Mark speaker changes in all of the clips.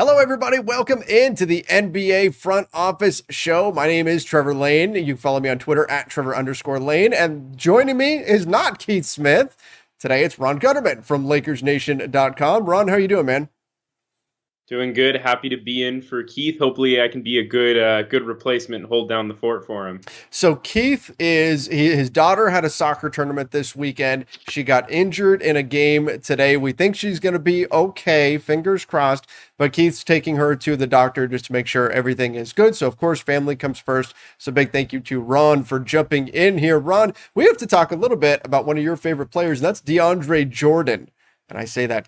Speaker 1: Hello, everybody. Welcome into the NBA Front Office Show. My name is Trevor Lane. You can follow me on Twitter at Trevor_Lane. And joining me is not Keith Smith. Today, it's Ron Gutterman from LakersNation.com. Ron, how you doing, man?
Speaker 2: Doing good. Happy to be in for Keith. Hopefully, I can be a good replacement and hold down the fort for him.
Speaker 1: So Keith his daughter had a soccer tournament this weekend. She got injured in a game today. We think she's going to be okay, fingers crossed, but Keith's taking her to the doctor just to make sure everything is good. So of course, family comes first. So big thank you to Ron for jumping in here. Ron, we have to talk a little bit about one of your favorite players, and that's DeAndre Jordan. And I say that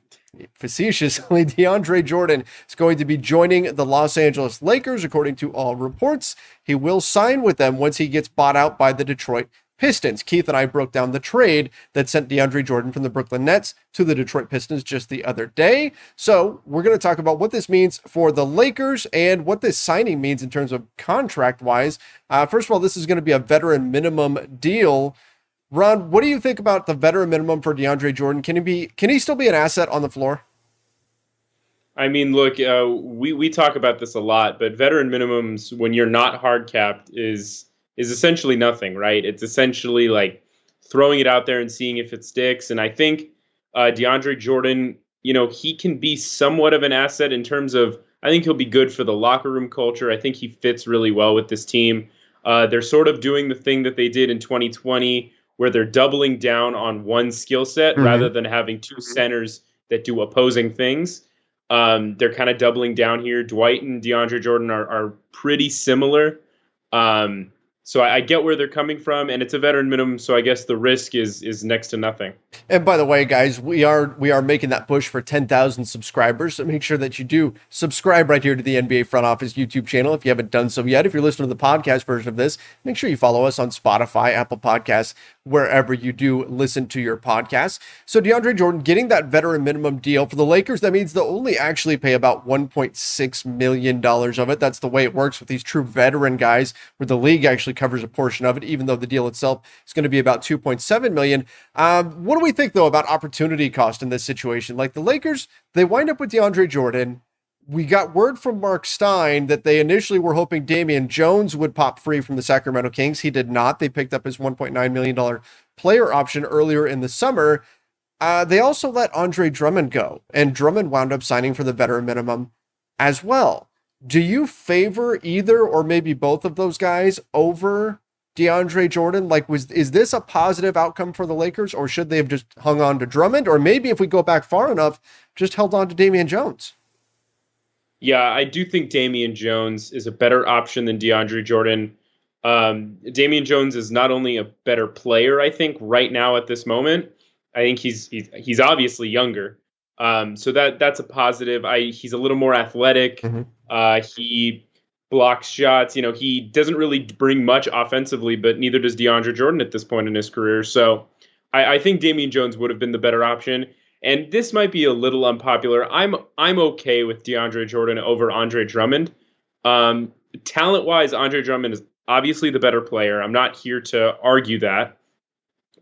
Speaker 1: facetiously. DeAndre Jordan is going to be joining the Los Angeles Lakers, according to all reports. He will sign with them once he gets bought out by the Detroit Pistons. Keith and I broke down the trade that sent DeAndre Jordan from the Brooklyn Nets to the Detroit Pistons just the other day. So we're going to talk about what this means for the Lakers and what this signing means in terms of contract-wise. First of all, this is going to be a veteran minimum deal. Ron, what do you think about the veteran minimum for DeAndre Jordan? Can he still be an asset on the floor?
Speaker 2: I mean, look, we talk about this a lot, but veteran minimums when you're not hard capped is essentially nothing, right? It's essentially like throwing it out there and seeing if it sticks. And I think DeAndre Jordan, he can be somewhat of an asset in terms of I think he'll be good for the locker room culture. I think he fits really well with this team. They're sort of doing the thing that they did in 2020 where they're doubling down on one skill set rather than having two centers that do opposing things. They're kind of doubling down here. Dwight and DeAndre Jordan are pretty similar. So I get where they're coming from, and it's a veteran minimum, so I guess the risk is next to nothing.
Speaker 1: And by the way, guys, we are making that push for 10,000 subscribers. So make sure that you do subscribe right here to the NBA Front Office YouTube channel if you haven't done so yet. If you're listening to the podcast version of this, make sure you follow us on Spotify, Apple Podcasts, wherever you do listen to your podcasts. So DeAndre Jordan getting that veteran minimum deal for the Lakers, that means they'll only actually pay about $1.6 million of it. That's the way it works with these true veteran guys, where the league actually covers a portion of it, even though the deal itself is going to be about $2.7 million. What do we think, though, about opportunity cost in this situation? Like the Lakers, they wind up with DeAndre Jordan. We got word from Mark Stein that they initially were hoping Damian Jones would pop free from the Sacramento Kings. He did not. They picked up his $1.9 million player option earlier in the summer. They also let Andre Drummond go, and Drummond wound up signing for the veteran minimum as well. Do you favor either or maybe both of those guys over DeAndre Jordan? Like, is this a positive outcome for the Lakers, or should they have just hung on to Drummond? Or maybe if we go back far enough, just held on to Damian Jones?
Speaker 2: Yeah, I do think Damian Jones is a better option than DeAndre Jordan. Damian Jones is not only a better player, I think, right now at this moment. I think he's obviously younger, so that's a positive. He's a little more athletic. He blocks shots. He doesn't really bring much offensively, but neither does DeAndre Jordan at this point in his career. So I think Damian Jones would have been the better option. And this might be a little unpopular. I'm okay with DeAndre Jordan over Andre Drummond. Talent-wise, Andre Drummond is obviously the better player. I'm not here to argue that.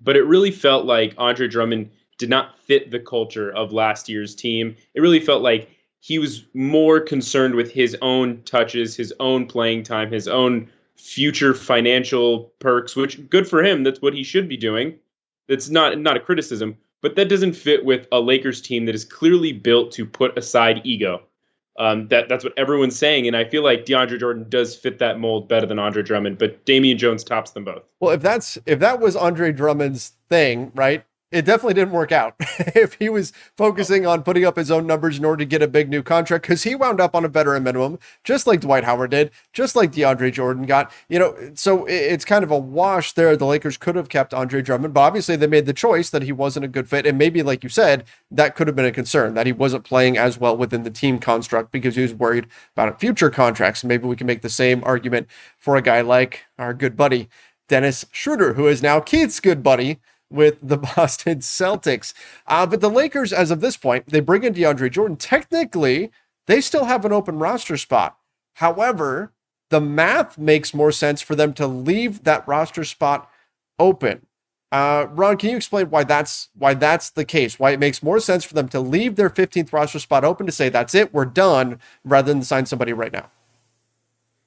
Speaker 2: But it really felt like Andre Drummond did not fit the culture of last year's team. It really felt like he was more concerned with his own touches, his own playing time, his own future financial perks, which good for him. That's what he should be doing. That's not a criticism, but that doesn't fit with a Lakers team that is clearly built to put aside ego. That's what everyone's saying, and I feel like DeAndre Jordan does fit that mold better than Andre Drummond, but Damian Jones tops them both.
Speaker 1: Well, if that was Andre Drummond's thing, right? It definitely didn't work out. If he was focusing on putting up his own numbers in order to get a big new contract, because he wound up on a veteran minimum, just like Dwight Howard did, just like DeAndre Jordan got, so it's kind of a wash there. The Lakers could have kept Andre Drummond, but obviously they made the choice that he wasn't a good fit. And maybe, like you said, that could have been a concern, that he wasn't playing as well within the team construct because he was worried about future contracts. Maybe we can make the same argument for a guy like our good buddy, Dennis Schroeder, who is now Keith's good buddy with the Boston Celtics. But the Lakers, as of this point, they bring in DeAndre Jordan. Technically, they still have an open roster spot. However, the math makes more sense for them to leave that roster spot open. Ron, can you explain why that's the case? Why it makes more sense for them to leave their 15th roster spot open to say that's it, we're done, rather than sign somebody right now?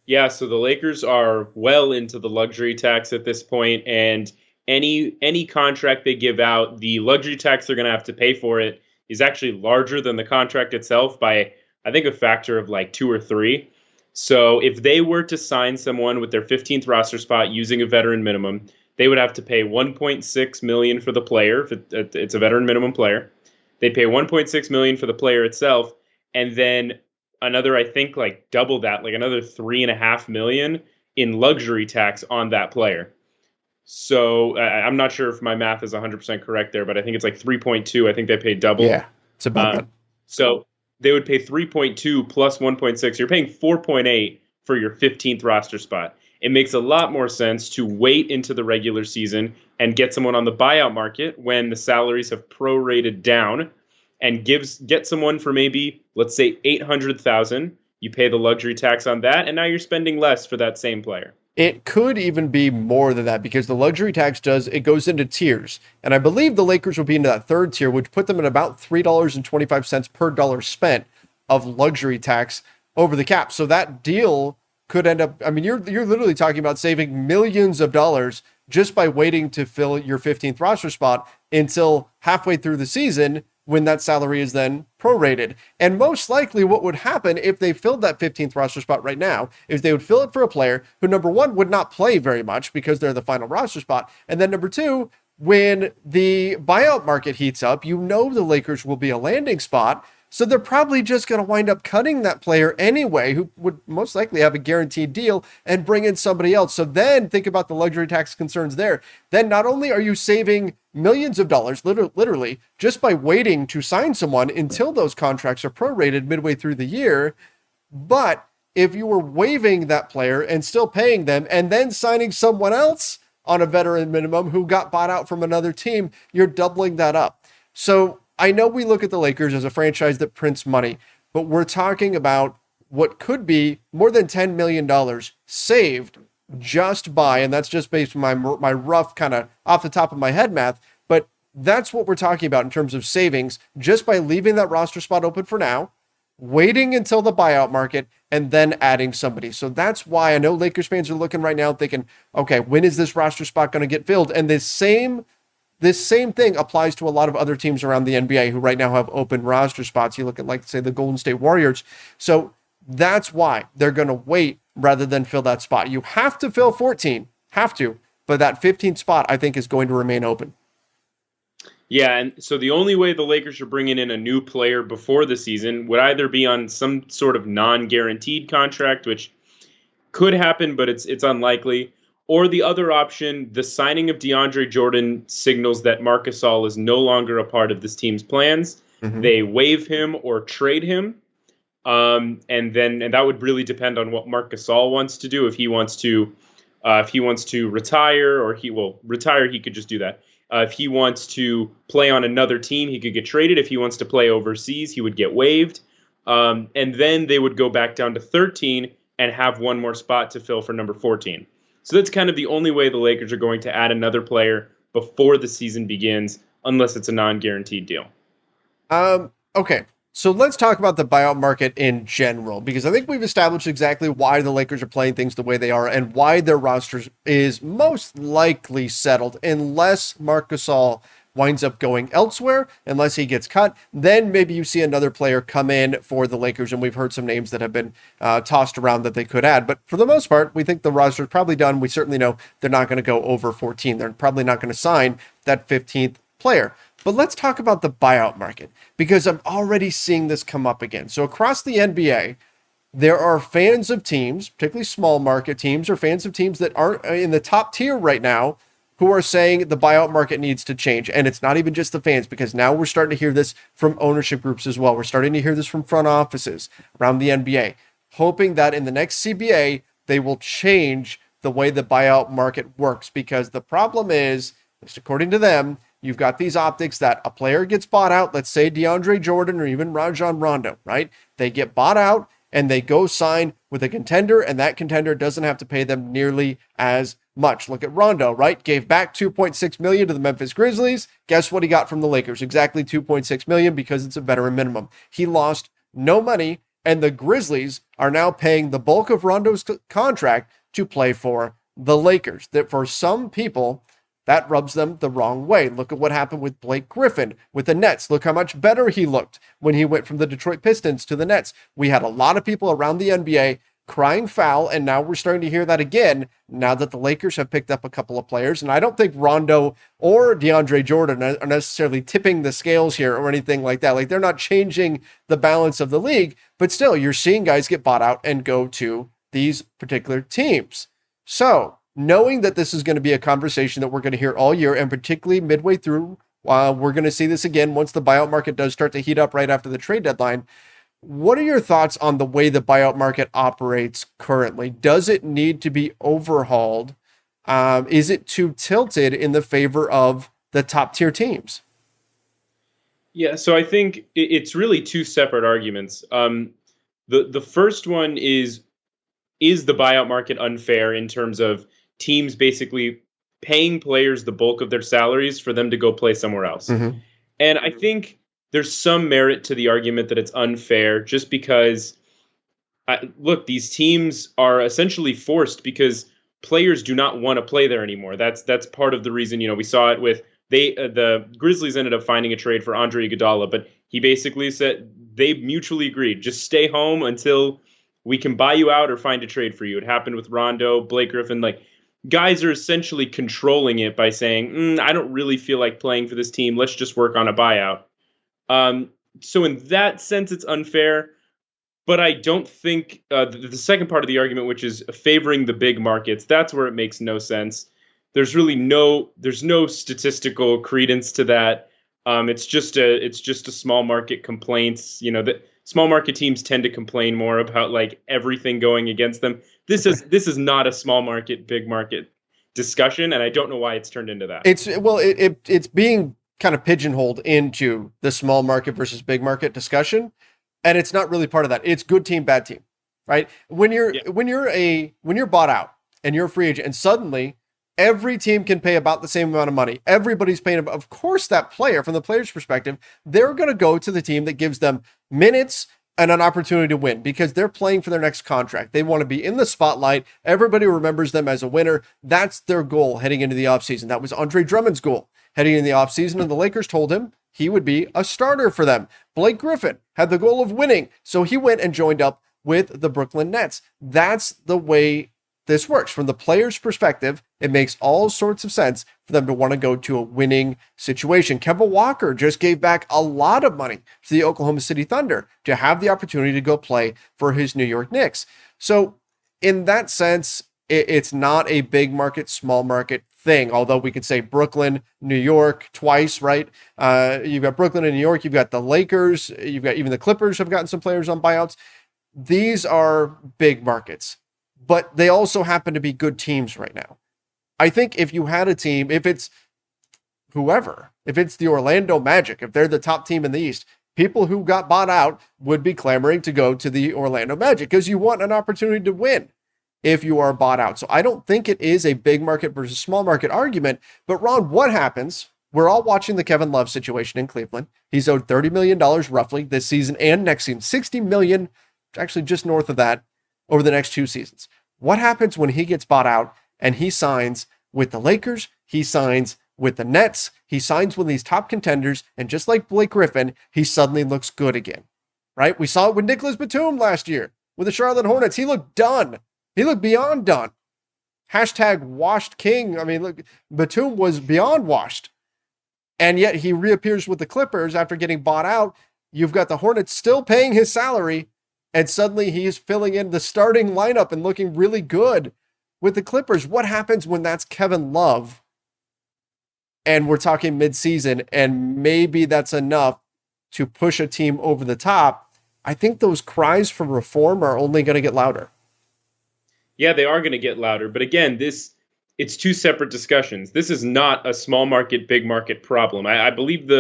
Speaker 2: Yeah, so the Lakers are well into the luxury tax at this point, and any contract they give out, the luxury tax they're going to have to pay for it is actually larger than the contract itself by I think a factor of like 2 or 3. So if they were to sign someone with their 15th roster spot using a veteran minimum, they would have to pay 1.6 million for the player if it's a veteran minimum player. They'd pay 1.6 million for the player itself, and then another, I think, like double that, like another 3.5 million in luxury tax on that player. So I'm not sure if my math is 100% correct there, but I think it's like 3.2. I think they paid double.
Speaker 1: Yeah, it's about that.
Speaker 2: So they would pay 3.2 plus 1.6. You're paying 4.8 for your 15th roster spot. It makes a lot more sense to wait into the regular season and get someone on the buyout market when the salaries have prorated down, and get someone for maybe, let's say, 800,000. You pay the luxury tax on that, and now you're spending less for that same player.
Speaker 1: It could even be more than that because the luxury tax it goes into tiers. And I believe the Lakers will be into that third tier, which put them at about $3.25 per dollar spent of luxury tax over the cap. So that deal could end up, I mean, you're literally talking about saving millions of dollars just by waiting to fill your 15th roster spot until halfway through the season, when that salary is then prorated. And most likely what would happen if they filled that 15th roster spot right now is they would fill it for a player who, number one, would not play very much because they're the final roster spot. And then number two, when the buyout market heats up, the Lakers will be a landing spot. So they're probably just going to wind up cutting that player anyway, who would most likely have a guaranteed deal, and bring in somebody else. So then think about the luxury tax concerns there. Then not only are you saving millions of dollars, literally, just by waiting to sign someone until those contracts are prorated midway through the year, but if you were waiving that player and still paying them and then signing someone else on a veteran minimum who got bought out from another team, you're doubling that up. So I know we look at the Lakers as a franchise that prints money, but we're talking about what could be more than $10 million saved just by, and that's just based on my rough kind of off the top of my head math, but that's what we're talking about in terms of savings just by leaving that roster spot open for now, waiting until the buyout market, and then adding somebody. So that's why I know Lakers fans are looking right now thinking, okay, when is this roster spot going to get filled? And this same thing applies to a lot of other teams around the NBA who right now have open roster spots. You look at, like, say, the Golden State Warriors. So that's why they're going to wait rather than fill that spot. You have to fill 14, but that 15th spot, I think, is going to remain open.
Speaker 2: Yeah, and so the only way the Lakers are bringing in a new player before the season would either be on some sort of non-guaranteed contract, which could happen, but it's unlikely. Or the other option, the signing of DeAndre Jordan signals that Marc Gasol is no longer a part of this team's plans. Mm-hmm. They waive him or trade him. And that would really depend on what Marc Gasol wants to do. If he wants to retire, or he will retire, he could just do that. If he wants to play on another team, he could get traded. If he wants to play overseas, he would get waived. And then they would go back down to 13 and have one more spot to fill for number 14. So that's kind of the only way the Lakers are going to add another player before the season begins, unless it's a non-guaranteed deal.
Speaker 1: Okay, so let's talk about the buyout market in general, because I think we've established exactly why the Lakers are playing things the way they are and why their roster is most likely settled, unless Marc Gasol winds up going elsewhere, unless he gets cut. Then maybe you see another player come in for the Lakers, and we've heard some names that have been tossed around that they could add. But for the most part, we think the roster is probably done. We certainly know they're not going to go over 14. They're probably not going to sign that 15th player. But let's talk about the buyout market, because I'm already seeing this come up again. So across the NBA, there are fans of teams, particularly small market teams, or fans of teams that aren't in the top tier right now, who are saying the buyout market needs to change. And it's not even just the fans, because now we're starting to hear this from ownership groups as well. We're starting to hear this from front offices around the NBA, hoping that in the next CBA, they will change the way the buyout market works. Because the problem is, at least according to them, you've got these optics that a player gets bought out, let's say DeAndre Jordan or even Rajon Rondo, right? They get bought out and they go sign with a contender, and that contender doesn't have to pay them nearly as much. Look at Rondo, right? Gave back 2.6 million to the Memphis Grizzlies. Guess what he got from the Lakers? Exactly 2.6 million because it's a veteran minimum. He lost no money, and the Grizzlies are now paying the bulk of Rondo's contract to play for the Lakers. That for some people, that rubs them the wrong way. Look at what happened with Blake Griffin with the Nets. Look how much better he looked when he went from the Detroit Pistons to the Nets. We had a lot of people around the NBA crying foul, and now we're starting to hear that again now that the Lakers have picked up a couple of players. And I don't think Rondo or DeAndre Jordan are necessarily tipping the scales here or anything like that. Like, they're not changing the balance of the league, but still, you're seeing guys get bought out and go to these particular teams. So, knowing that this is going to be a conversation that we're going to hear all year, and particularly midway through, we're going to see this again once the buyout market does start to heat up right after the trade deadline. What are your thoughts on the way the buyout market operates currently? Does it need to be overhauled? Is it too tilted in the favor of the top tier teams?
Speaker 2: Yeah, so I think it's really two separate arguments. The first one is the buyout market unfair in terms of teams basically paying players the bulk of their salaries for them to go play somewhere else?
Speaker 1: Mm-hmm.
Speaker 2: And I think there's some merit to the argument that it's unfair just because, look, these teams are essentially forced because players do not want to play there anymore. That's part of the reason. We saw it with the Grizzlies ended up finding a trade for Andre Iguodala, but he basically said they mutually agreed, just stay home until we can buy you out or find a trade for you. It happened with Rondo, Blake Griffin. Like, guys are essentially controlling it by saying, I don't really feel like playing for this team. Let's just work on a buyout. So in that sense, it's unfair. But I don't think the second part of the argument, which is favoring the big markets, that's where it makes no sense. There's really no statistical credence to that. It's just a small market complaints. The small market teams tend to complain more about like everything going against them. This is not a small market, big market discussion, and I don't know why it's turned into that.
Speaker 1: It's being kind of pigeonholed into the small market versus big market discussion, and it's not really part of that. It's good team, bad team, right? When you're bought out and you're a free agent, and suddenly every team can pay about the same amount of money. Everybody's paying. Of course, that player, from the player's perspective, they're going to go to the team that gives them minutes and an opportunity to win because they're playing for their next contract. They want to be in the spotlight. Everybody remembers them as a winner. That's their goal heading into the offseason. That was Andre Drummond's goal heading into the offseason, and the Lakers told him he would be a starter for them. Blake Griffin had the goal of winning, so he went and joined up with the Brooklyn Nets. That's the way this works. From the player's perspective, it makes all sorts of sense for them to want to go to a winning situation. Kemba Walker just gave back a lot of money to the Oklahoma City Thunder to have the opportunity to go play for his New York Knicks. So in that sense, it's not a big market, small market thing, although we could say Brooklyn, New York twice, right? You've got Brooklyn and New York, you've got the Lakers, you've got even the Clippers have gotten some players on buyouts. These are big markets, but they also happen to be good teams right now. I think if you had a team, if it's whoever, if it's the Orlando Magic, if they're the top team in the East, people who got bought out would be clamoring to go to the Orlando Magic because you want an opportunity to win if you are bought out. So I don't think it is a big market versus small market argument. But Ron, what happens? We're all watching the Kevin Love situation in Cleveland. He's owed $30 million roughly this season and next season. $60 million, actually just north of that, over the next 2 seasons. What happens when he gets bought out and he signs with the Lakers? He signs with the Nets. He signs with these top contenders. And just like Blake Griffin, he suddenly looks good again, right? We saw it with Nicholas Batum last year with the Charlotte Hornets. He looked done. He looked beyond done. Hashtag washed king. I mean, look, Batum was beyond washed. And yet he reappears with the Clippers after getting bought out. You've got the Hornets still paying his salary. And suddenly he's filling in the starting lineup and looking really good with the Clippers. What happens when that's Kevin Love? And we're talking midseason, and maybe that's enough to push a team over the top. I think those cries for reform are only going to get louder.
Speaker 2: Yeah, they are going to get louder. But again, it's two separate discussions. This is not a small market, big market problem. I believe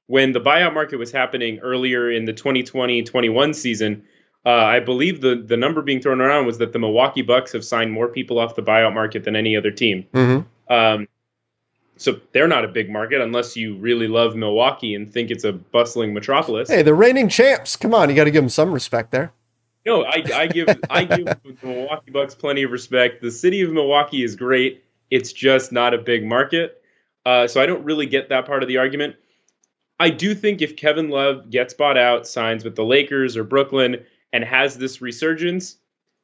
Speaker 2: when the buyout market was happening earlier in the 2020-21 season, I believe the number being thrown around was that the Milwaukee Bucks have signed more people off the buyout market than any other team.
Speaker 1: Mm-hmm.
Speaker 2: So they're not a big market unless you really love Milwaukee and think it's a bustling metropolis.
Speaker 1: Hey, the reigning champs. Come on, you got to give them some respect there.
Speaker 2: No, I give the Milwaukee Bucks plenty of respect. The city of Milwaukee is great. It's just not a big market. So I don't really get that part of the argument. I do think if Kevin Love gets bought out, signs with the Lakers or Brooklyn, and has this resurgence,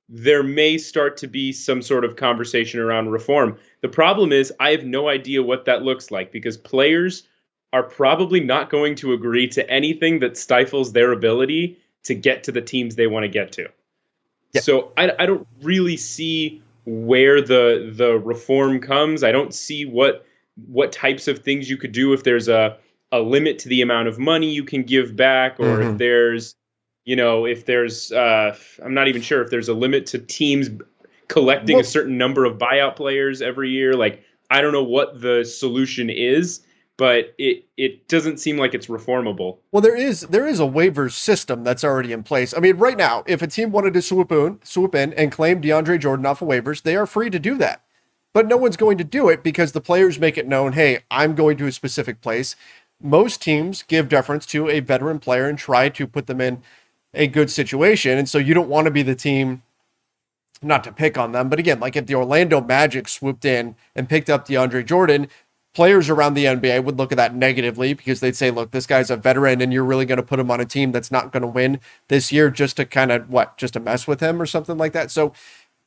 Speaker 2: there may start to be some sort of conversation around reform. The problem is I have no idea what that looks like because players are probably not going to agree to anything that stifles their ability to get to the teams they want to get to.
Speaker 1: Yeah.
Speaker 2: So I don't really see where the reform comes. I don't see what types of things you could do if there's a limit to the amount of money you can give back, or if there's, I'm not even sure if there's a limit to teams collecting a certain number of buyout players every year. Like, I don't know what the solution is, but it doesn't seem like it's reformable.
Speaker 1: Well, there is a waiver system that's already in place. I mean, right now, if a team wanted to swoop in and claim DeAndre Jordan off of waivers, they are free to do that. But no one's going to do it because the players make it known, hey, I'm going to a specific place. Most teams give deference to a veteran player and try to put them in a good situation. And so you don't want to be the team, not to pick on them, but again, like if the Orlando Magic swooped in and picked up DeAndre Jordan, players around the NBA would look at that negatively because they'd say, look, this guy's a veteran and you're really going to put him on a team that's not going to win this year just to kind of, just to mess with him or something like that. So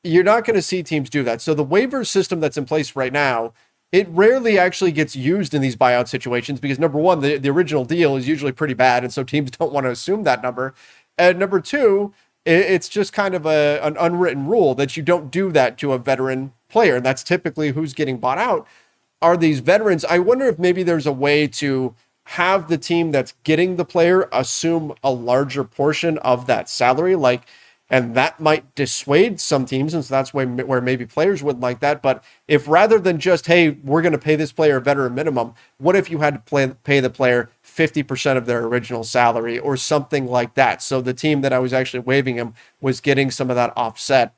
Speaker 1: you're not going to see teams do that. So the waiver system that's in place right now, it rarely actually gets used in these buyout situations because number one, the original deal is usually pretty bad. And so teams don't want to assume that number. And number two, it's just kind of an unwritten rule that you don't do that to a veteran player. And that's typically who's getting bought out are these veterans. I wonder if maybe there's a way to have the team that's getting the player assume a larger portion of that salary, and that might dissuade some teams, and so that's where maybe players wouldn't like that. But if rather than just, hey, we're going to pay this player a veteran minimum, what if you had to pay the player 50% of their original salary or something like that? So the team that I was actually waiving him was getting some of that offset.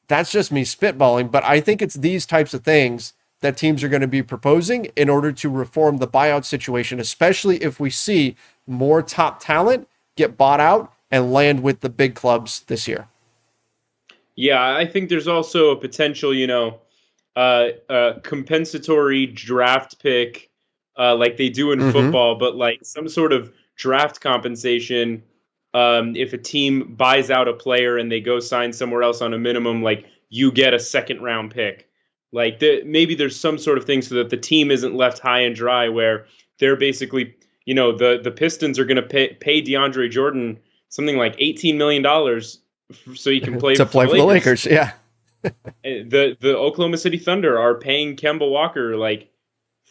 Speaker 1: That's just me spitballing, but I think it's these types of things that teams are going to be proposing in order to reform the buyout situation, especially if we see more top talent get bought out and land with the big clubs this year.
Speaker 2: Yeah, I think there's also a potential, compensatory draft pick like they do in football, but like some sort of draft compensation. If a team buys out a player and they go sign somewhere else on a minimum, like you get a second round pick. Like maybe there's some sort of thing so that the team isn't left high and dry where they're basically, the Pistons are going to pay DeAndre Jordan something like $18 million so he can play,
Speaker 1: for the Lakers. Yeah.
Speaker 2: The Oklahoma City Thunder are paying Kemba Walker like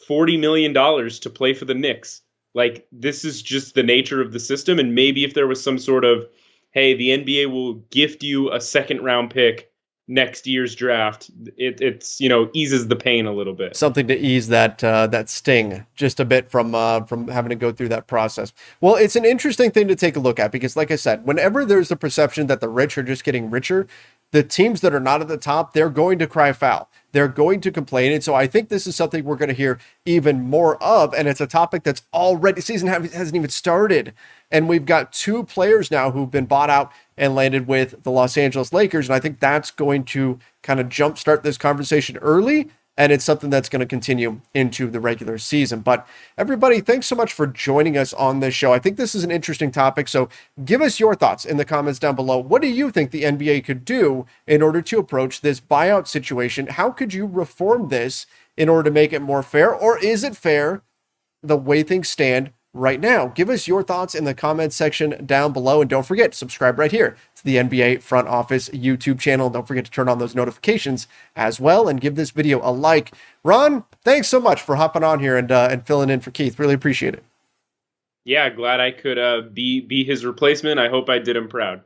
Speaker 2: $40 million to play for the Knicks. Like, this is just the nature of the system. And maybe if there was some sort of, hey, the NBA will gift you a second round pick next year's draft, it's eases the pain a little bit.
Speaker 1: Something to ease that sting just a bit from having to go through that process. Well, it's an interesting thing to take a look at because, like I said, whenever there's the perception that the rich are just getting richer, the teams that are not at the top, they're going to cry foul. They're going to complain. And so I think this is something we're going to hear even more of. And it's a topic that's already, season hasn't even started. And we've got two players now who've been bought out and landed with the Los Angeles Lakers. And I think that's going to kind of jumpstart this conversation early. And it's something that's going to continue into the regular season. But everybody, thanks so much for joining us on this show. I think this is an interesting topic. So give us your thoughts in the comments down below. What do you think the NBA could do in order to approach this buyout situation? How could you reform this in order to make it more fair? Or is it fair the way things stand right now? Give us your thoughts in the comments section down below. And don't forget, subscribe right here to the NBA Front Office YouTube channel. Don't forget to turn on those notifications as well and give this video a like. Ron, thanks so much for hopping on here and filling in for Keith. Really appreciate it.
Speaker 2: Yeah, glad I could be his replacement. I hope I did him proud.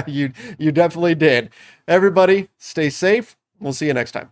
Speaker 1: You definitely did. Everybody, stay safe. We'll see you next time.